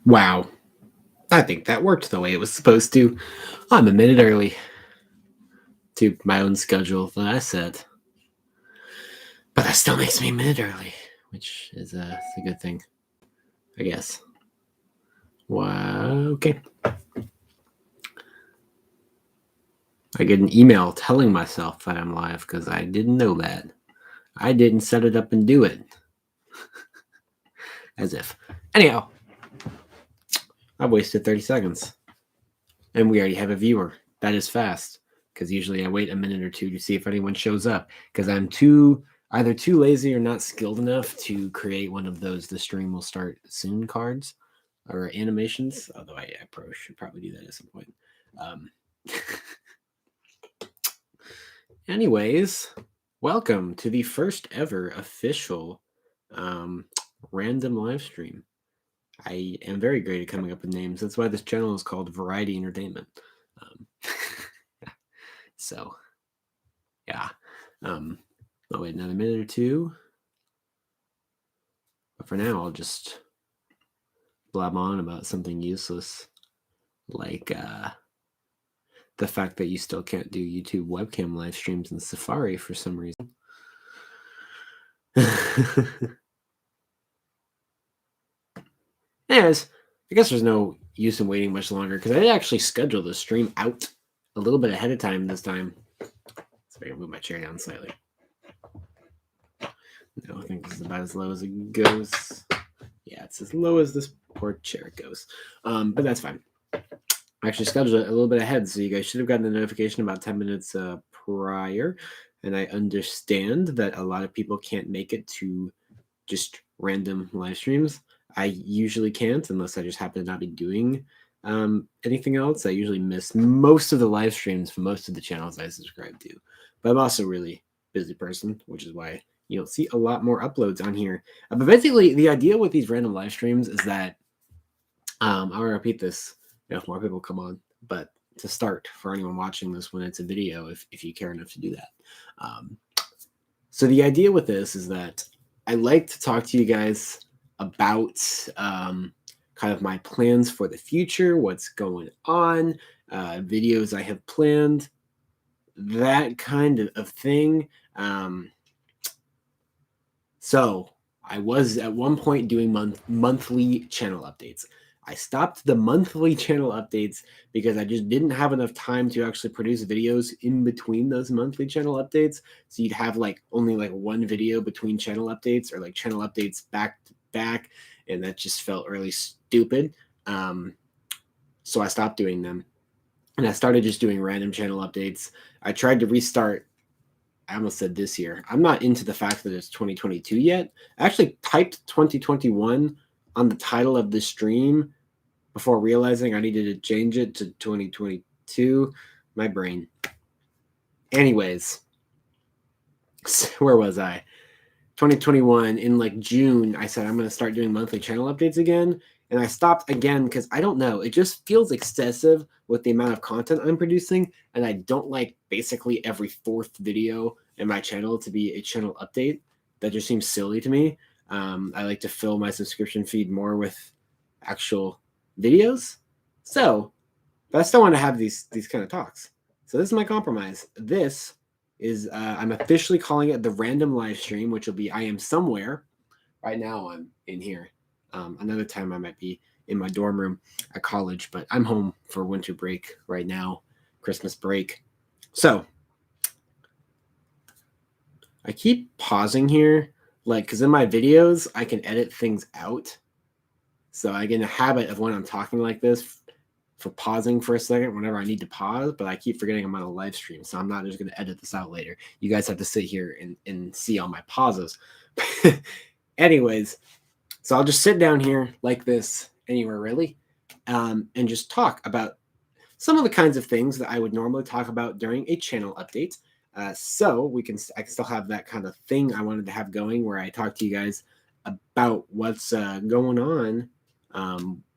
Wow. I think that worked the way it was supposed to. I'm a minute early to my own schedule that I set. But that still makes me a minute early, which is a good thing, I guess. Wow. Okay. I get an email telling myself that I'm live because I didn't know that. I didn't set it up and do it. As if. Anyhow, I've wasted 30 seconds. And we already have a viewer. That is fast. Because usually I wait a minute or two to see if anyone shows up. Because I'm either too lazy or not skilled enough to create one of those the stream will start soon cards or animations. Although I should probably do that at some point. Anyways, welcome to the first ever official random live stream. I am very great at coming up with names. That's why this channel is called Variety Entertainment. So, yeah. I'll wait another minute or two. But for now, I'll just blab on about something useless, like the fact that you still can't do YouTube webcam live streams in Safari for some reason. Anyways, I guess there's no use in waiting much longer because I did actually schedule the stream out a little bit ahead of time this time. So I can move my chair down slightly. No, I think this is about as low as it goes. Yeah, it's as low as this poor chair goes. But that's fine. I actually scheduled it a little bit ahead, so you guys should have gotten a notification about 10 minutes prior. And I understand that a lot of people can't make it to just random live streams. I usually can't unless I just happen to not be doing anything else. I usually miss most of the live streams for most of the channels I subscribe to. But I'm also a really busy person, which is why you don't see a lot more uploads on here. But basically, the idea with these random live streams is that I'll repeat this if more people come on, but to start for anyone watching this when it's a video, if you care enough to do that. So the idea with this is that I like to talk to you guys about kind of my plans for the future, what's going on, videos I have planned, that kind of thing. So I was at one point doing monthly channel updates. I stopped the monthly channel updates because I just didn't have enough time to actually produce videos in between those monthly channel updates. So you'd have only one video between channel updates, or like channel updates back to back, and that just felt really stupid. So I stopped doing them, and I started just doing random channel updates. I tried to restart. I almost said this year. I'm not into the fact that it's 2022 yet. I actually typed 2021 on the title of the stream before realizing I needed to change it to 2022. My brain. Anyways, where was I? 2021 in June, I said I'm going to start doing monthly channel updates again. And I stopped again because I don't know. It just feels excessive with the amount of content I'm producing. And I don't like basically every fourth video in my channel to be a channel update. That just seems silly to me. I like to fill my subscription feed more with actual videos. So, but I still want to have these kind of talks. So this is my compromise. This is, I'm officially calling it the random live stream, which will be I am somewhere. Right now I'm in here. Another time I might be in my dorm room at college, but I'm home for winter break right now, Christmas break. So I keep pausing here, because in my videos, I can edit things out. So I get in a habit of when I'm talking like this for pausing for a second whenever I need to pause, but I keep forgetting I'm on a live stream. So I'm not just going to edit this out later. You guys have to sit here and see all my pauses. Anyways, so I'll just sit down here like this, anywhere really, and just talk about some of the kinds of things that I would normally talk about during a channel update. So I can still have that kind of thing I wanted to have going, where I talk to you guys about what's going on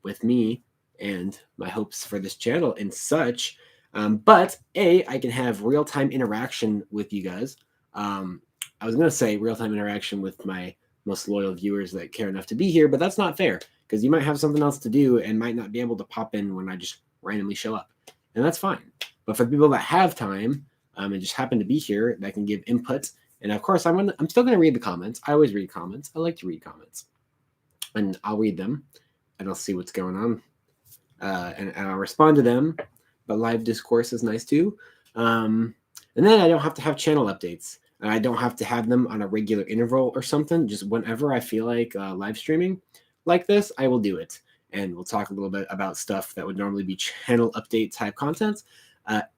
with me and my hopes for this channel and such. But I can have real-time interaction with you guys. I was going to say real-time interaction with my most loyal viewers that care enough to be here, but that's not fair. because you might have something else to do and might not be able to pop in when I just randomly show up. And that's fine. But for people that have time and just happen to be here, that can give input. And of course, I'm still going to read the comments. I always read comments. I like to read comments. And I'll read them and I'll see what's going on. And I'll respond to them. But live discourse is nice too. And then I don't have to have channel updates. And I don't have to have them on a regular interval or something. Just whenever I feel like live streaming like this, I will do it. And we'll talk a little bit about stuff that would normally be channel update type content.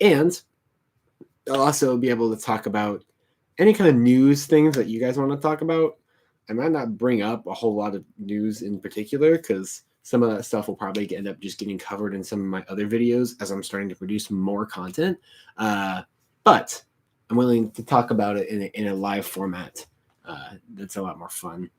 And I'll also be able to talk about any kind of news things that you guys want to talk about. I might not bring up a whole lot of news in particular because some of that stuff will probably end up just getting covered in some of my other videos as I'm starting to produce more content. But I'm willing to talk about it in a live format. That's a lot more fun.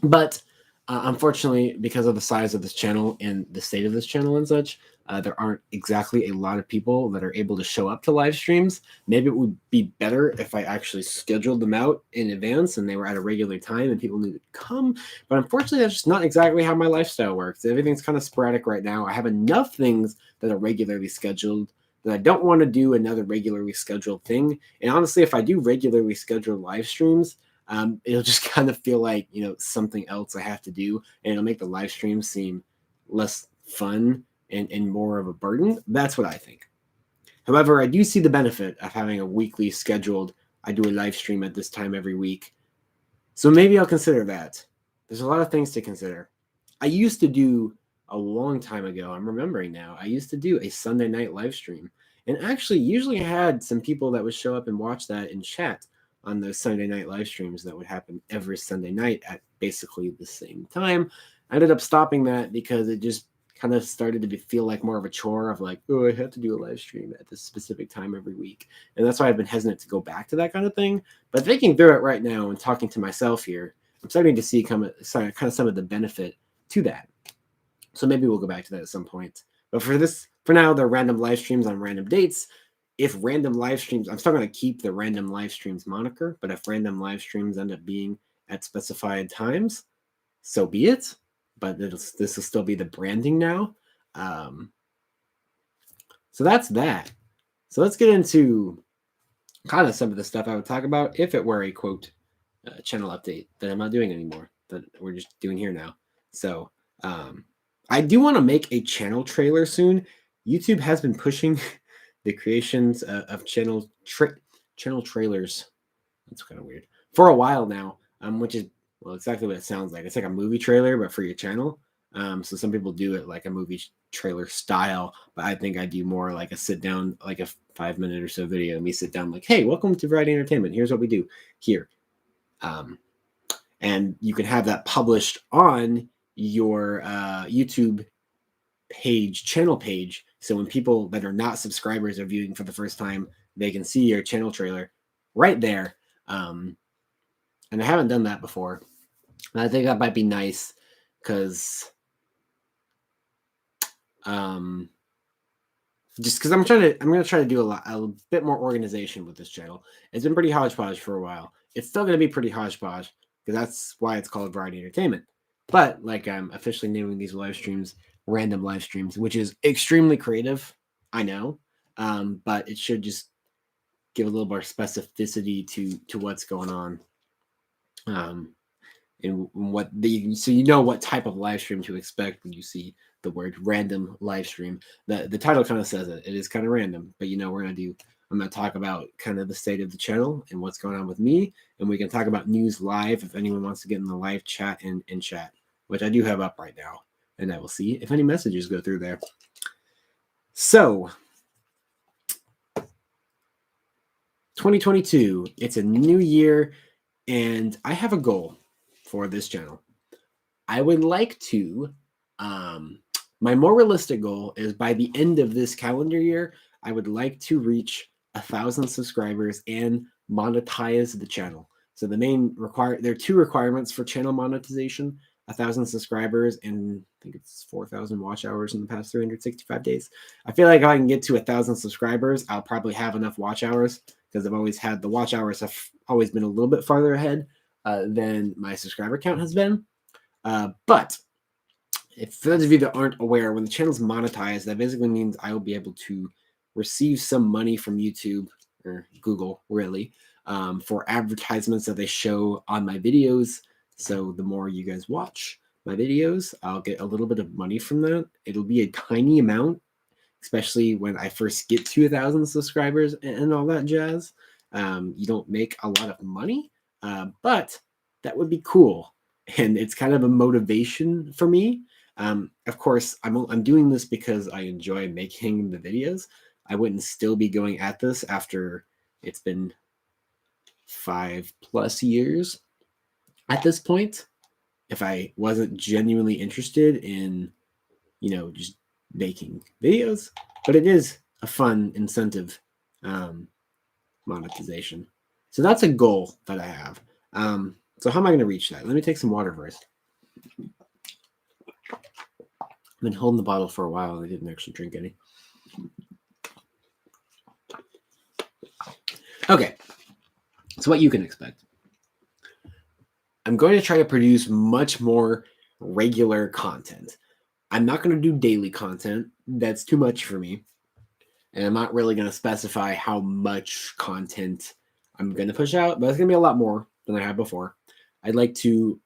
But unfortunately, because of the size of this channel and the state of this channel and such, there aren't exactly a lot of people that are able to show up to live streams. Maybe it would be better if I actually scheduled them out in advance and they were at a regular time and people knew to come. But unfortunately, that's just not exactly how my lifestyle works. Everything's kind of sporadic right now. I have enough things that are regularly scheduled that I don't want to do another regularly scheduled thing. And honestly, if I do regularly scheduled live streams, it'll just kind of feel like, something else I have to do, and it'll make the live stream seem less fun and more of a burden. That's what I think. However, I do see the benefit of having a weekly scheduled, I do a live stream at this time every week. So maybe I'll consider that. There's a lot of things to consider. I used to do a long time ago, I'm remembering now, I used to do a Sunday night live stream. And actually, usually I had some people that would show up and watch that and chat on those Sunday night live streams that would happen every Sunday night at basically the same time. I ended up stopping that because it just kind of started to feel like more of a chore of like, oh, I have to do a live stream at this specific time every week. And that's why I've been hesitant to go back to that kind of thing. But thinking through it right now and talking to myself here, I'm starting to see kind of some of the benefit to that. So maybe we'll go back to that at some point. But for now, they're random live streams on random dates. If random live streams, I'm still going to keep the random live streams moniker, but if random live streams end up being at specified times, so be it. But this will still be the branding now. So that's that. So let's get into kind of some of the stuff I would talk about if it were a quote channel update that I'm not doing anymore, that we're just doing here now. So I do want to make a channel trailer soon. YouTube has been pushing the creations of channel trailers. That's kind of weird for a while now, which is exactly what it sounds like. It's like a movie trailer, but for your channel. So some people do it like a movie trailer style, but I think I do more like a sit down, like a 5-minute or so video. And me sit down like, hey, welcome to Variety Entertainment. Here's what we do here. And you can have that published on your YouTube channel page. So when people that are not subscribers are viewing for the first time, they can see your channel trailer right there. And I haven't done that before. And I think that might be nice because just because I'm going to try to do a bit more organization with this channel. It's been pretty hodgepodge for a while. It's still going to be pretty hodgepodge because that's why it's called Variety Entertainment. But like I'm officially naming these live streams random live streams, which is extremely creative, I know, but it should just give a little more specificity to what's going on, and so you know what type of live stream to expect when you see the word random live stream. The title kind of says it. It is kind of random, but I'm going to talk about kind of the state of the channel and what's going on with me, and we can talk about news live if anyone wants to get in the live chat and chat, which I do have up right now. And I will see if any messages go through there. So, 2022, it's a new year, and I have a goal for this channel. I would like to, my more realistic goal is by the end of this calendar year, I would like to reach 1,000 subscribers and monetize the channel. So there are 2 requirements for channel monetization. 1,000 subscribers and I think it's 4,000 watch hours in the past 365 days. I feel like if I can get to 1,000 subscribers, I'll probably have enough watch hours because I've always had the watch hours have always been a little bit farther ahead than my subscriber count has been. But if for those of you that aren't aware, when the channel's monetized, that basically means I will be able to receive some money from YouTube or Google, really, for advertisements that they show on my videos. So the more you guys watch my videos, I'll get a little bit of money from that. It'll be a tiny amount, especially when I first get to 1,000 subscribers and all that jazz. You don't make a lot of money, but that would be cool. And it's kind of a motivation for me. Of course, I'm doing this because I enjoy making the videos. I wouldn't still be going at this after it's been 5+ years at this point if I wasn't genuinely interested in, just making videos. But it is a fun incentive, monetization. So that's a goal that I have. So how am I going to reach that? Let me take some water first. I've been holding the bottle for a while and I didn't actually drink any. Okay, so what you can expect. I'm going to try to produce much more regular content. I'm not going to do daily content. That's too much for me. And I'm not really going to specify how much content I'm going to push out, but it's going to be a lot more than I have before. I'd like to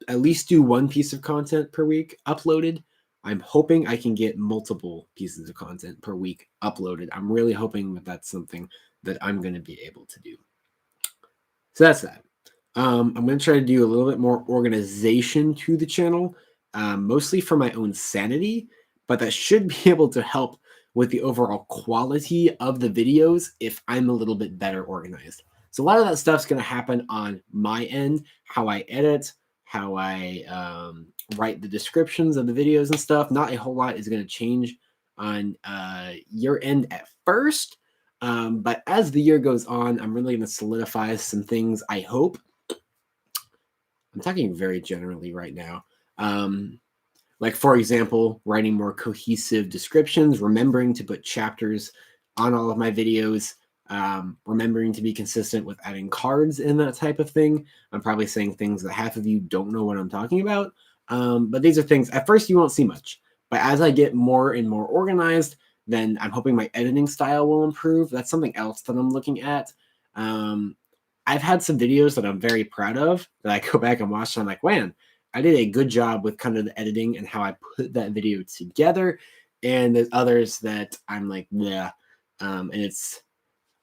at least do one piece of content per week uploaded. I'm hoping I can get multiple pieces of content per week uploaded. I'm really hoping that that's something that I'm going to be able to do. So that's that. I'm going to try to do a little bit more organization to the channel, mostly for my own sanity, but that should be able to help with the overall quality of the videos if I'm a little bit better organized. So a lot of that stuff's going to happen on my end, how I edit, how I write the descriptions of the videos and stuff. Not a whole lot is going to change on your end at first. But as the year goes on, I'm really going to solidify some things, I hope. I'm talking very generally right now. Like, for example, writing more cohesive descriptions, remembering to put chapters on all of my videos, remembering to be consistent with adding cards and that type of thing. I'm probably saying things that half of you don't know what I'm talking about. But these are things, at first you won't see much. But as I get more and more organized, then I'm hoping my editing style will improve. That's something else that I'm looking at. I've had some videos that I'm very proud of that I go back and watch and I'm like, man, I did a good job with kind of the editing and how I put that video together. And there's others that I'm like, yeah. And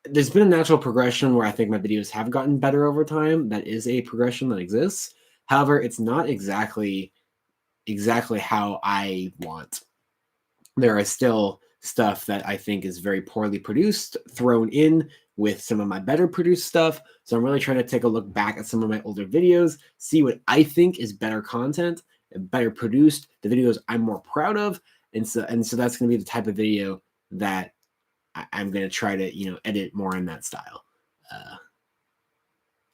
there's been a natural progression where I think my videos have gotten better over time. That is a progression that exists. However, it's not exactly how I want. There is still stuff that I think is very poorly produced thrown in with some of my better produced stuff. So I'm really trying to take a look back at some of my older videos, see what I think is better content and better produced, the videos I'm more proud of. And so that's going to be the type of video that I'm going to try to, edit more in that style.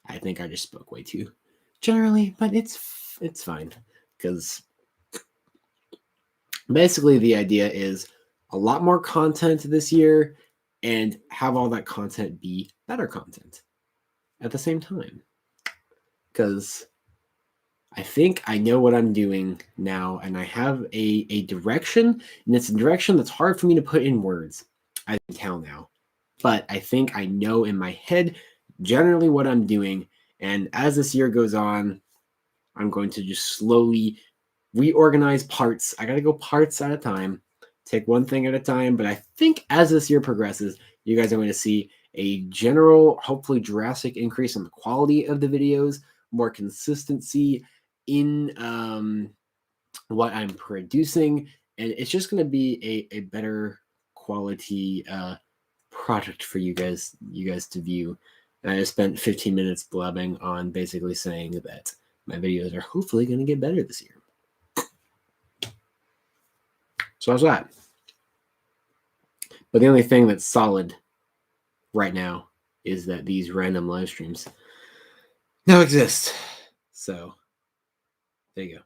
I think I just spoke way too generally, but it's fine because basically the idea is a lot more content this year and have all that content be better content at the same time. Because I think I know what I'm doing now and I have a direction, and it's a direction that's hard for me to put in words, I can tell now. But I think I know in my head generally what I'm doing. And as this year goes on, I'm going to just slowly reorganize parts. I got to go parts at a time, take one thing at a time. But I think as this year progresses, you guys are going to see a general, hopefully drastic increase in the quality of the videos, more consistency in what I'm producing. And it's just going to be a better quality product for you guys to view. And I just spent 15 minutes blabbing on basically saying that my videos are hopefully going to get better this year. So how's that? But the only thing that's solid right now is that these random live streams now exist. So there you go.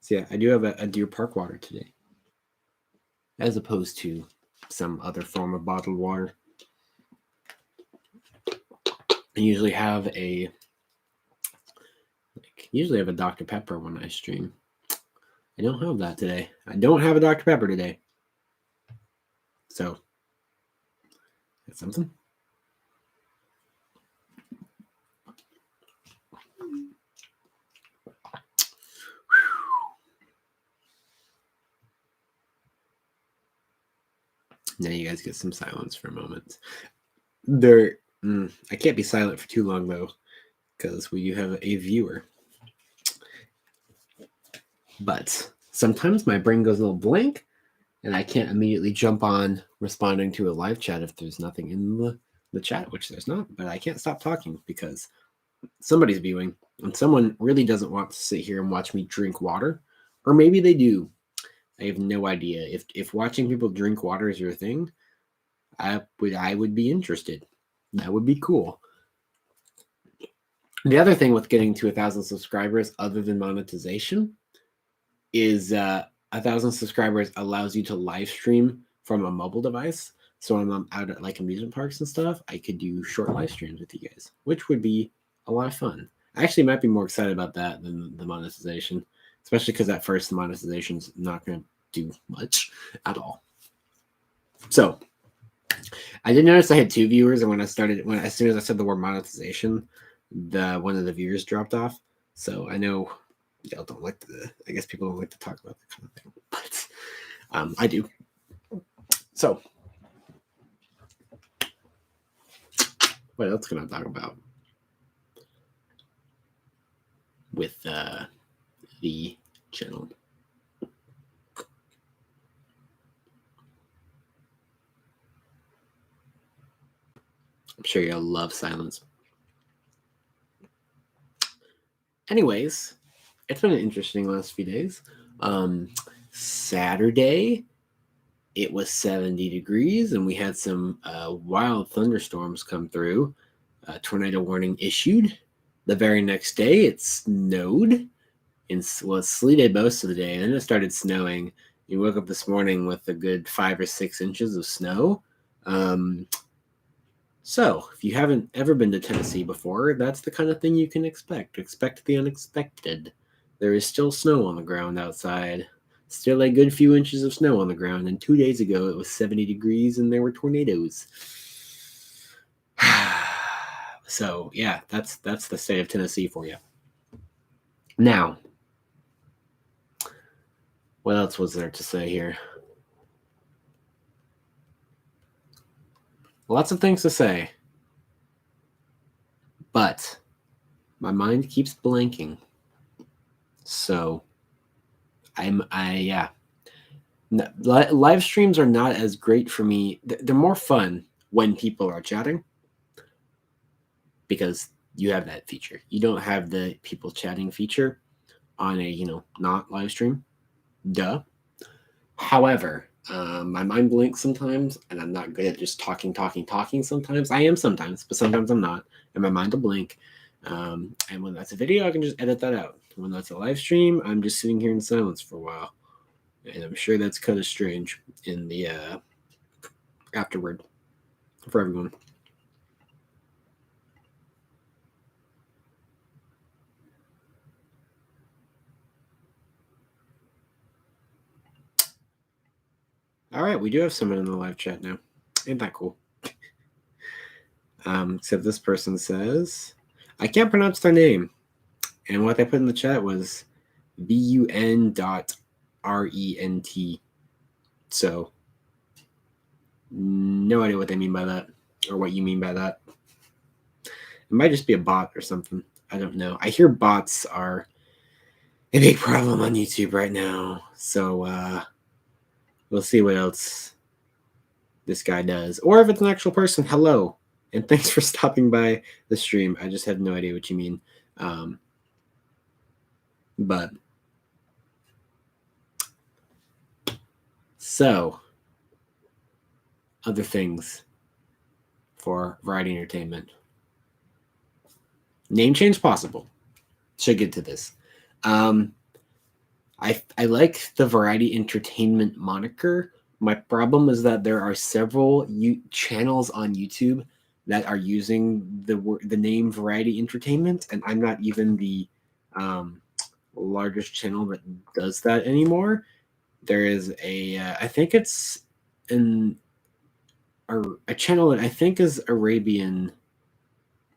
So yeah, I do have a Deer Park water today, as opposed to some other form of bottled water. I usually have a Usually I have a Dr. Pepper when I stream. I don't have that today. I don't have a Dr. Pepper today. So, that's something. Now you guys get some silence for a moment. I can't be silent for too long though, because we have a viewer. But sometimes my brain goes a little blank, and I can't immediately jump on responding to a live chat if there's nothing in the chat, which there's not. But I can't stop talking because somebody's viewing, and someone really doesn't want to sit here and watch me drink water, or maybe they do. I have no idea. If watching people drink water is your thing, I would be interested. That would be cool. The other thing with getting to 1,000 subscribers, other than monetization, is 1,000 subscribers allows you to live stream from a mobile device. So when I'm out at like amusement parks and stuff, I could do short live streams with you guys, which would be a lot of fun. I actually might be more excited about that than the monetization, especially because at first the monetization's not going to do much at all. So I did notice I had 2 viewers, and as soon as I said the word monetization, one of the viewers dropped off. So I know y'all don't like I guess people don't like to talk about that kind of thing, but I do. So what else can I talk about with the channel? I'm sure y'all love silence. Anyways, it's been an interesting last few days. Saturday, it was 70 degrees, and we had some wild thunderstorms come through. Tornado warning issued. The very next day, it snowed. It sleeted most of the day, and then it started snowing. You woke up this morning with a good 5 or 6 inches of snow. So, if you haven't ever been to Tennessee before, that's the kind of thing you can expect. Expect the unexpected. There is still snow on the ground outside. Still a good few inches of snow on the ground. And 2 days ago, it was 70 degrees and there were tornadoes. So, yeah, that's the state of Tennessee for you. Now, what else was there to say here? Lots of things to say. But my mind keeps blanking. So, live streams are not as great for me. They're more fun when people are chatting because you have that feature. You don't have the people chatting feature on a, not live stream. Duh. However, my mind blinks sometimes, and I'm not good at just talking sometimes. I am sometimes, but sometimes I'm not, and my mind will blink. And when that's a video, I can just edit that out. When that's a live stream, I'm just sitting here in silence for a while. And I'm sure that's kind of strange in the afterward for everyone. All right, we do have someone in the live chat now. Ain't that cool? Except this person says, I can't pronounce their name. And what they put in the chat was BUN.RENT. So, no idea what they mean by that or what you mean by that. It might just be a bot or something. I don't know. I hear bots are a big problem on YouTube right now. So, we'll see what else this guy does. Or if it's an actual person, hello. And thanks for stopping by the stream. I just had no idea what you mean. But so other things for variety entertainment. Name change possible. Should get to this. I like the variety entertainment moniker. My problem is that there are several channels on YouTube that are using the name variety entertainment, and I'm not even the largest channel that does that anymore. There is I think it's a channel that I think is Arabian,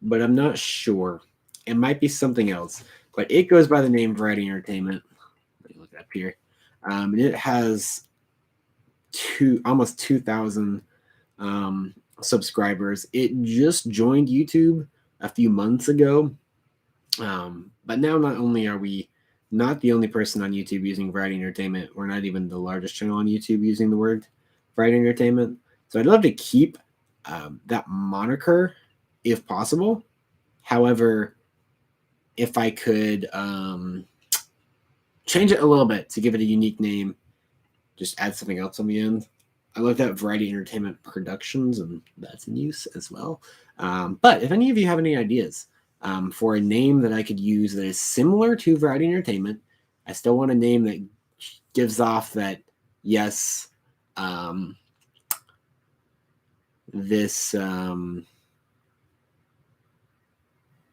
but I'm not sure. It might be something else, but it goes by the name Variety Entertainment. Let me look up here. And it has almost 2,000 subscribers. It just joined YouTube a few months ago. But now not only are we not the only person on YouTube using Variety Entertainment, we're not even the largest channel on YouTube using the word Variety Entertainment. So I'd love to keep that moniker if possible. However, if I could change it a little bit to give it a unique name, just add something else on the end. I looked at Variety Entertainment Productions, and that's in use as well. But if any of you have any ideas for a name that I could use that is similar to Variety Entertainment, I still want a name that gives off that, yes, this,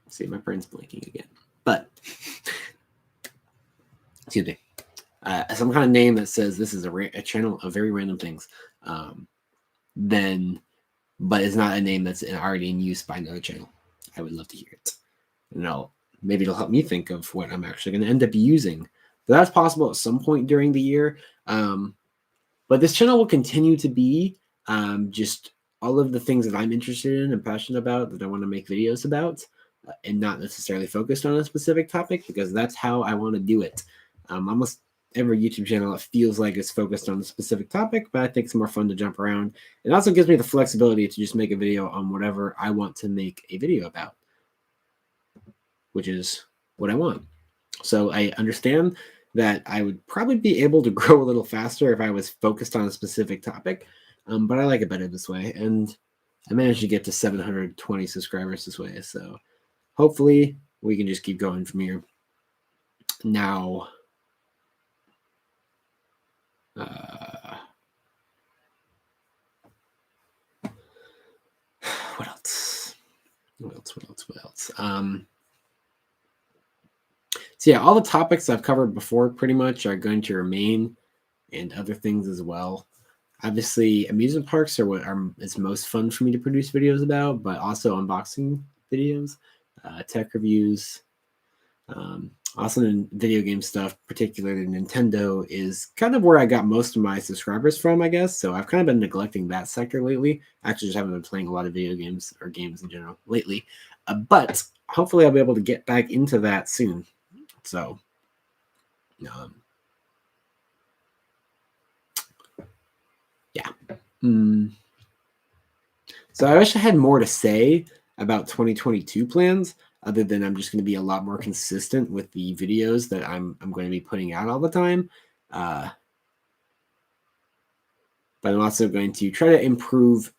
see, my brain's blinking again, but, excuse me, some kind of name that says this is a channel of very random things, then, but it's not a name that's already in use by another channel. I would love to hear it. And maybe it'll help me think of what I'm actually going to end up using. But that's possible at some point during the year. But this channel will continue to be just all of the things that I'm interested in and passionate about that I want to make videos about, and not necessarily focused on a specific topic, because that's how I want to do it. Almost every YouTube channel, it feels like it's focused on a specific topic, but I think it's more fun to jump around. It also gives me the flexibility to just make a video on whatever I want to make a video about, which is what I want. So I understand that I would probably be able to grow a little faster if I was focused on a specific topic, but I like it better this way. And I managed to get to 720 subscribers this way. So hopefully we can just keep going from here. Now, what else? What else? So yeah, all the topics I've covered before pretty much are going to remain, and other things as well. Obviously, amusement parks are what is most fun for me to produce videos about, but also unboxing videos, tech reviews. Also, in video game stuff, particularly Nintendo, is kind of where I got most of my subscribers from, I guess. So I've kind of been neglecting that sector lately. I actually just haven't been playing a lot of video games or games in general lately. But hopefully I'll be able to get back into that soon. So, yeah. So I wish I had more to say about 2022 plans, other than I'm just going to be a lot more consistent with the videos that I'm going to be putting out all the time. But I'm also going to try to improve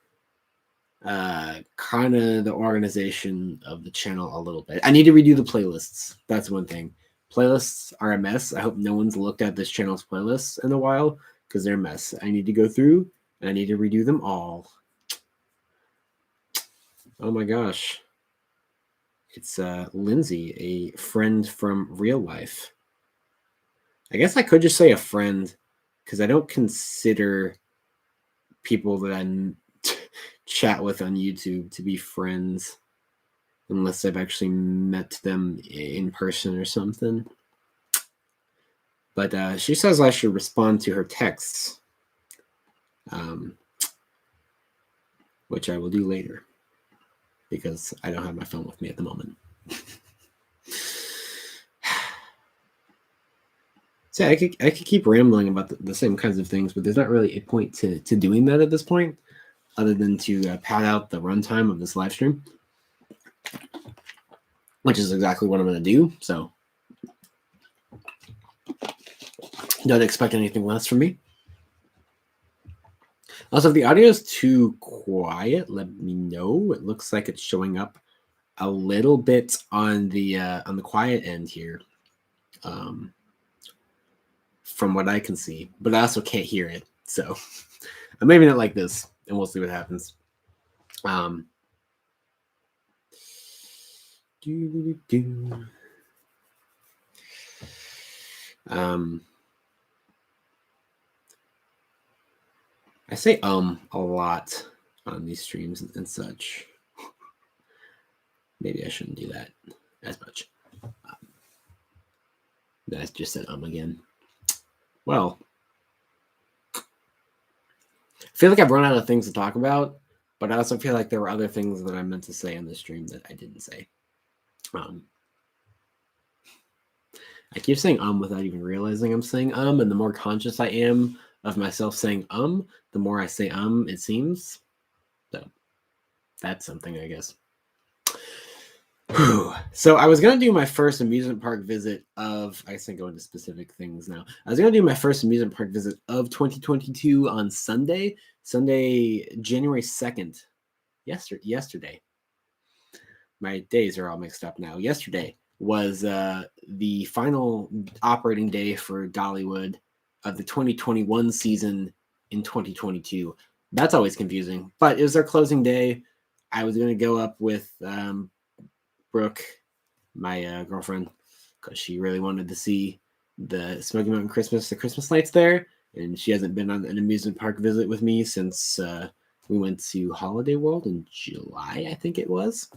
kind of the organization of the channel a little bit. I need to redo the playlists. That's one thing. Playlists are a mess. I hope no one's looked at this channel's playlists in a while, because they're a mess. I need to go through and I need to redo them all. Oh my gosh. It's Lindsay, a friend from real life. I guess I could just say a friend, because I don't consider people that I chat with on YouTube to be friends unless I've actually met them in person or something. But she says I should respond to her texts, which I will do later, because I don't have my phone with me at the moment. So I could keep rambling about the same kinds of things, but there's not really a point to doing that at this point, other than to pad out the runtime of this live stream, which is exactly what I'm going to do. So don't expect anything less from me. Also, if the audio is too quiet, let me know. It looks like it's showing up a little bit on the quiet end here, from what I can see, but I also can't hear it. So I'm leaving it like this, and we'll see what happens. I say a lot on these streams and such. Maybe I shouldn't do that as much. I just said again. Well, I feel like I've run out of things to talk about, but I also feel like there were other things that I meant to say on the stream that I didn't say. I keep saying without even realizing I'm saying and the more conscious I am of myself saying the more I say it seems. So that's something, I guess. So I was going to do my first amusement park visit of, I guess I go into specific things now. I was going to do my first amusement park visit of 2022 on Sunday, January 2nd, yesterday. My days are all mixed up now. Yesterday was the final operating day for Dollywood of the 2021 season in 2022. That's always confusing, but it was our closing day. I was going to go up with Brooke, my girlfriend, because she really wanted to see the Smoky Mountain the Christmas lights there, and she hasn't been on an amusement park visit with me since we went to Holiday World in July, I think it was.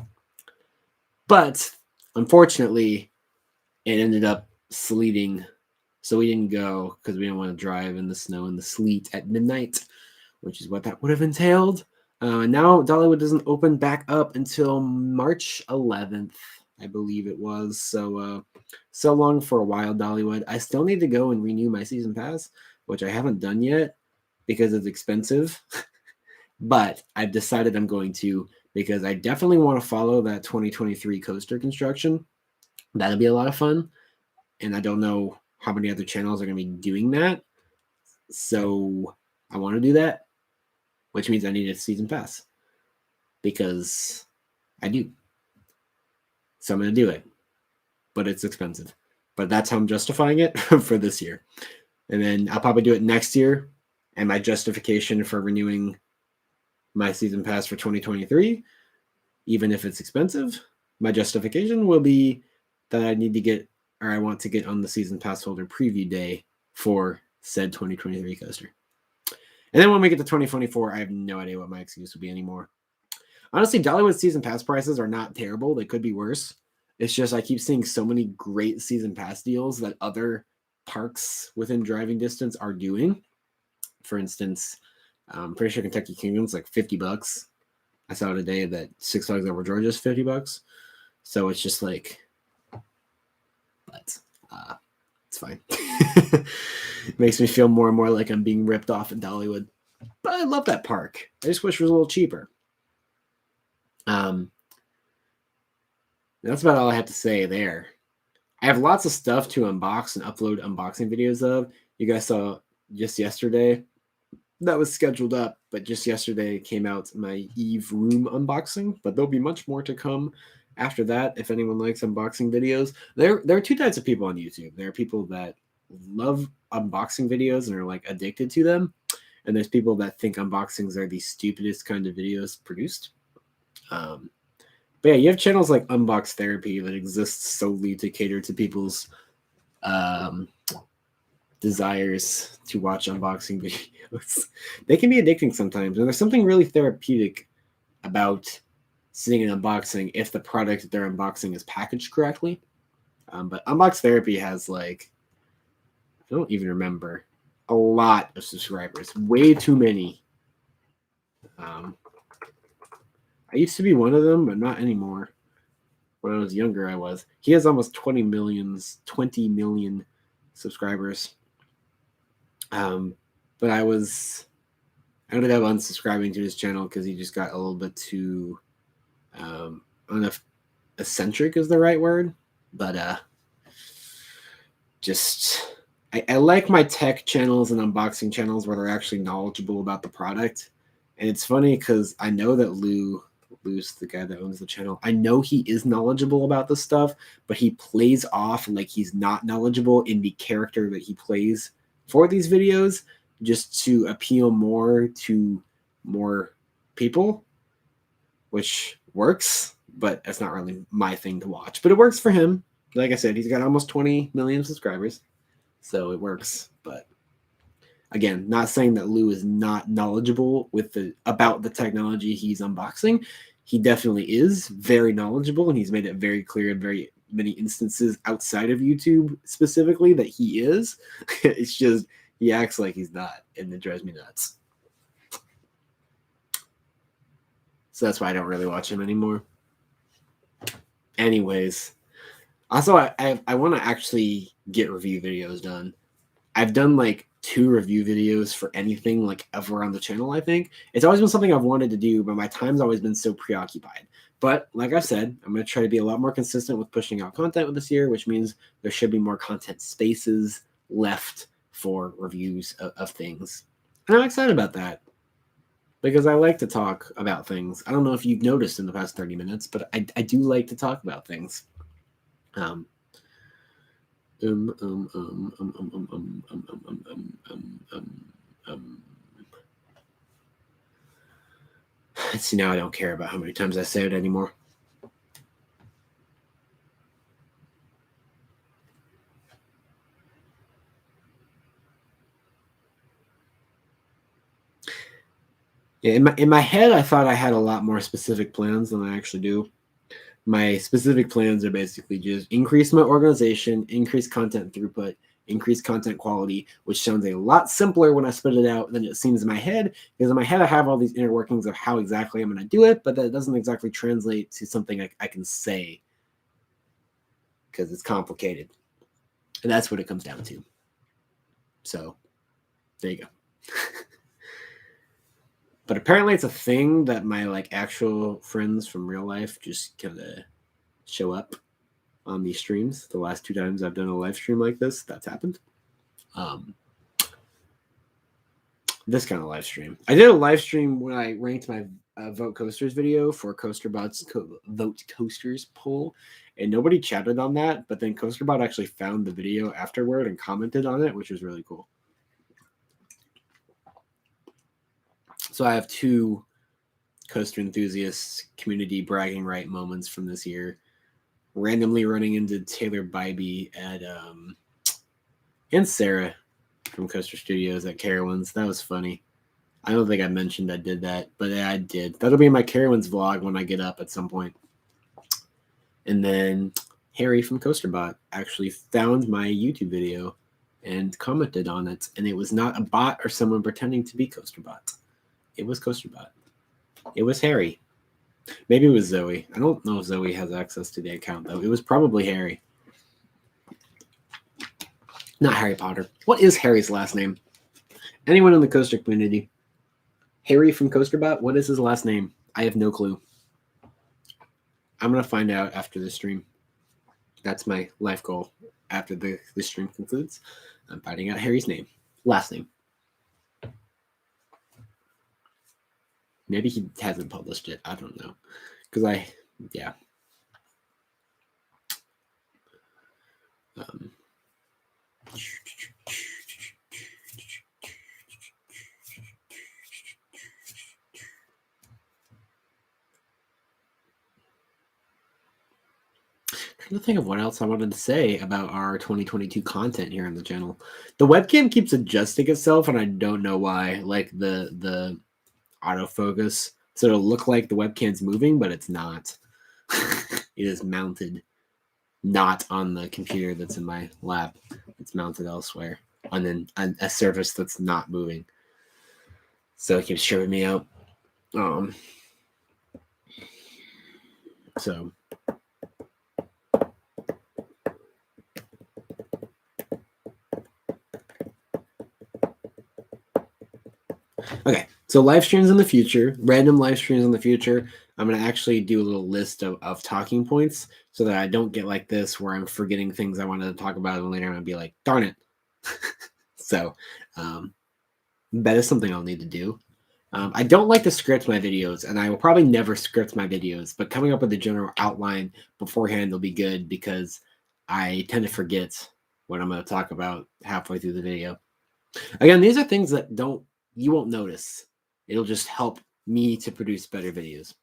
But unfortunately, it ended up sleeting, so we didn't go because we didn't want to drive in the snow and the sleet at midnight, which is what that would have entailed. Now Dollywood doesn't open back up until March 11th, I believe it was. So long for a while, Dollywood. I still need to go and renew my season pass, which I haven't done yet because it's expensive. But I've decided I'm going to, because I definitely want to follow that 2023 coaster construction. That'll be a lot of fun. And I don't know how many other channels are going to be doing that. So I want to do that, which means I need a season pass because I do. So I'm going to do it, but it's expensive. But that's how I'm justifying it for this year. And then I'll probably do it next year. And my justification for renewing my season pass for 2023, even if it's expensive, my justification will be that I need to get, or I want to get on the season pass holder preview day for said 2023 coaster. And then when we get to 2024, I have no idea what my excuse will be anymore. Honestly, Dollywood season pass prices are not terrible. They could be worse. It's just I keep seeing so many great season pass deals that other parks within driving distance are doing. For instance, I'm pretty sure Kentucky Kingdom's like $50. I saw today that Six Flags Over Georgia is $50. So it's just like, but it's fine. It makes me feel more and more like I'm being ripped off at Dollywood. But I love that park. I just wish it was a little cheaper. That's about all I have to say there. I have lots of stuff to unbox and upload unboxing videos of. You guys saw just yesterday. That was scheduled up, but just yesterday came out my Eve room unboxing. But there'll be much more to come after that. If anyone likes unboxing videos, there are two types of people on YouTube. There are people that love unboxing videos and are like addicted to them, and there's people that think unboxings are the stupidest kind of videos produced. But yeah, you have channels like Unbox Therapy that exist solely to cater to people's desires to watch unboxing videos. They can be addicting sometimes, and there's something really therapeutic about seeing an unboxing if the product that they're unboxing is packaged correctly. But Unbox Therapy has like, I don't even remember, a lot of subscribers, way too many. I used to be one of them, but not anymore. When I was younger, I was. He has almost 20 million subscribers. But I ended up unsubscribing to his channel because he just got a little bit too, I don't know if eccentric is the right word, but I like my tech channels and unboxing channels where they're actually knowledgeable about the product. And it's funny because I know that Lou's the guy that owns the channel. I know he is knowledgeable about this stuff, but he plays off like he's not knowledgeable in the character that he plays for these videos just to appeal more to more people, which works, but that's not really my thing to watch. But it works for him. Like I said, he's got almost 20 million subscribers. So it works. But again, not saying that Lou is not knowledgeable about the technology he's unboxing. He definitely is very knowledgeable, and he's made it very clear in very many instances outside of YouTube specifically that he is. It's just he acts like he's not, and it drives me nuts. So that's why I don't really watch him anymore. Anyways, also I want to actually get review videos done. I've done like 2 review videos for anything like ever on the channel, I think. It's always been something I've wanted to do, but my time's always been so preoccupied. But like I said, I'm going to try to be a lot more consistent with pushing out content with this year, which means there should be more content spaces left for reviews of things. And I'm excited about that because I like to talk about things. I don't know if you've noticed in the past 30 minutes, but I do like to talk about things. See, now I don't care about how many times I say it anymore. Yeah, in my head, I thought I had a lot more specific plans than I actually do. My specific plans are basically just increase my organization, increase content throughput, increase content quality, which sounds a lot simpler when I spit it out than it seems in my head. Because in my head, I have all these inner workings of how exactly I'm going to do it, but that doesn't exactly translate to something I can say because it's complicated. And that's what it comes down to. So there you go. But apparently it's a thing that my like actual friends from real life just kind of show up on these streams. The last 2 times I've done a live stream like this, that's happened. This kind of live stream. I did a live stream when I ranked my Vote Coasters video for CoasterBot's Vote Coasters poll, and nobody chatted on that, but then CoasterBot actually found the video afterward and commented on it, which was really cool. So I have 2 coaster enthusiasts community bragging right moments from this year. Randomly running into Taylor Bybee at and Sarah from Coaster Studios at Carowinds. That was funny. I don't think I mentioned I did that, but yeah, I did. That'll be in my Carowinds vlog when I get up at some point. And then Harry from CoasterBot actually found my YouTube video and commented on it, and it was not a bot or someone pretending to be CoasterBot. It was CoasterBot. It was Harry. Maybe it was Zoe. I don't know if Zoe has access to the account, though. It was probably Harry. Not Harry Potter. What is Harry's last name? Anyone in the coaster community? Harry from CoasterBot? What is his last name? I have no clue. I'm going to find out after the stream. That's my life goal. After the stream concludes, I'm finding out Harry's name. Last name. Maybe he hasn't published it. I don't know. Because yeah. Trying to think of what else I wanted to say about our 2022 content here on the channel. The webcam keeps adjusting itself, and I don't know why. Like the autofocus, so it'll look like the webcam's moving, but it's not. It is mounted not on the computer that's in my lap. It's mounted elsewhere on a surface that's not moving. So it keeps tripping me out. So okay, so live streams in the future, random live streams in the future. I'm going to actually do a little list of talking points so that I don't get like this where I'm forgetting things I wanted to talk about and later I'm going to be like, darn it. So that is something I'll need to do. I don't like to script my videos, and I will probably never script my videos, but coming up with a general outline beforehand will be good because I tend to forget what I'm going to talk about halfway through the video. Again, these are things that you won't notice. It'll just help me to produce better videos.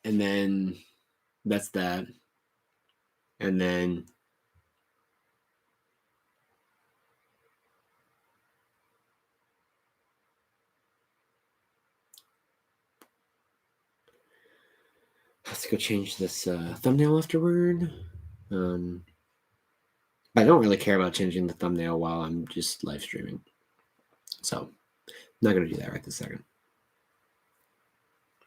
And then that's that. And then have to go change this thumbnail afterward. But I don't really care about changing the thumbnail while I'm just live streaming. So I'm not going to do that right this second.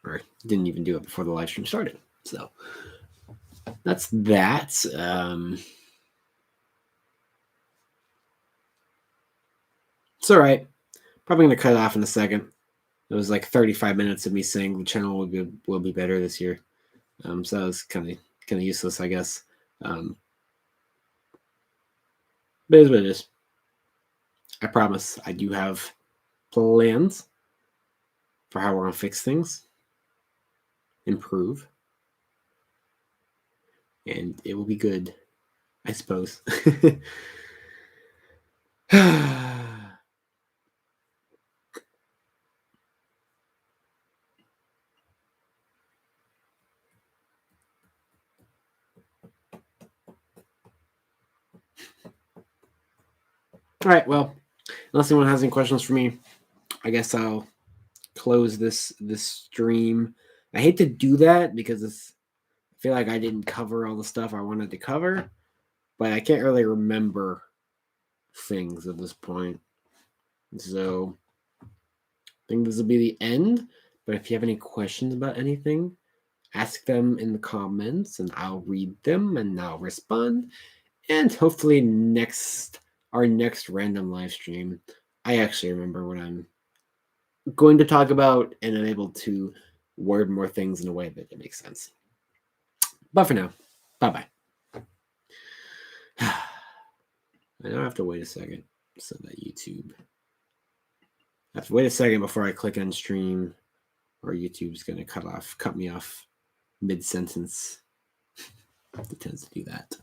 Or didn't even do it before the live stream started. So that's that. It's all right. Probably going to cut it off in a second. It was like 35 minutes of me saying the channel will be better this year. So that was kind of useless, I guess. But it is what it is. I promise I do have plans for how we're going to fix things, improve, and it will be good, I suppose. All right, well, unless anyone has any questions for me, I guess I'll close this stream. I hate to do that because I feel like I didn't cover all the stuff I wanted to cover, but I can't really remember things at this point. So I think this will be the end. But if you have any questions about anything, ask them in the comments and I'll read them and I'll respond. And hopefully our next random live stream, I actually remember what I'm going to talk about and I'm able to word more things in a way that it makes sense. But for now, bye-bye. I now have to wait a second so that YouTube. I have to wait a second before I click on stream or YouTube's going to cut me off mid-sentence. It tends to do that.